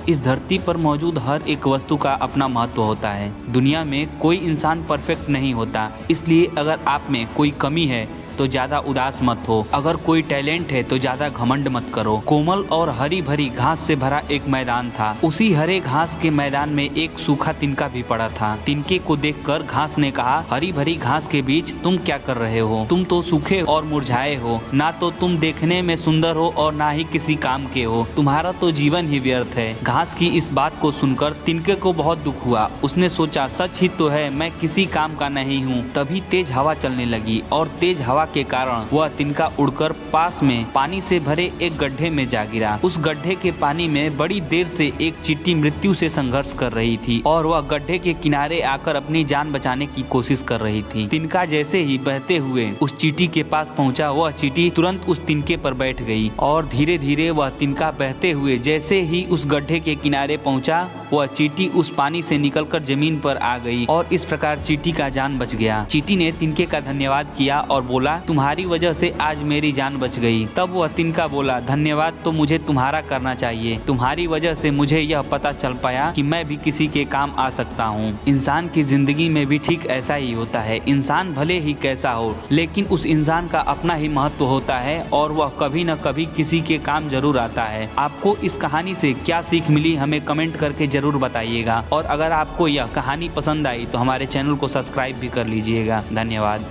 इस धरती पर मौजूद हर एक वस्तु का अपना महत्व होता है। दुनिया में कोई इंसान परफेक्ट नहीं होता, इसलिए अगर आप में कोई कमी है तो ज्यादा उदास मत हो। अगर कोई टैलेंट है तो ज्यादा घमंड मत करो। कोमल और हरी भरी घास से भरा एक मैदान था। उसी हरे घास के मैदान में एक सूखा तिनका भी पड़ा था। तिनके को देखकर घास ने कहा, हरी भरी घास के बीच तुम क्या कर रहे हो? तुम तो सूखे और मुरझाए हो। ना तो तुम देखने में सुंदर हो और ना ही किसी काम के हो। तुम्हारा तो जीवन ही व्यर्थ है। घास की इस बात को सुनकर तिनके को बहुत दुख हुआ। उसने सोचा, सच ही तो है, मैं किसी काम का नहीं हूँ। तभी तेज हवा चलने लगी और तेज हवा के कारण वह तिनका उड़कर पास में पानी से भरे एक गड्ढे में जा गिरा। उस गड्ढे के पानी में बड़ी देर से एक चींटी मृत्यु से संघर्ष कर रही थी और वह गड्ढे के किनारे आकर अपनी जान बचाने की कोशिश कर रही थी। तिनका जैसे ही बहते हुए उस चींटी के पास पहुंचा, वह चींटी तुरंत उस तिनके पर बैठ गई और धीरे धीरे वह तिनका बहते हुए जैसे ही उस गड्ढे के किनारे पहुंचा, वह चींटी उस पानी से निकलकर जमीन पर आ गई और इस प्रकार चींटी का जान बच गया। चींटी ने तिनके का धन्यवाद किया और बोला, तुम्हारी वजह से आज मेरी जान बच गई। तब वह तिनका बोला, धन्यवाद तो मुझे तुम्हारा करना चाहिए। तुम्हारी वजह से मुझे यह पता चल पाया कि मैं भी किसी के काम आ सकता हूँ। इंसान की जिंदगी में भी ठीक ऐसा ही होता है। इंसान भले ही कैसा हो, लेकिन उस इंसान का अपना ही महत्व होता है और वह कभी न कभी किसी के काम जरूर आता है। आपको इस कहानी से क्या सीख मिली, हमें कमेंट करके जरूर बताइएगा। और अगर आपको यह कहानी पसंद आई तो हमारे चैनल को सब्सक्राइब भी कर लीजिएगा। धन्यवाद।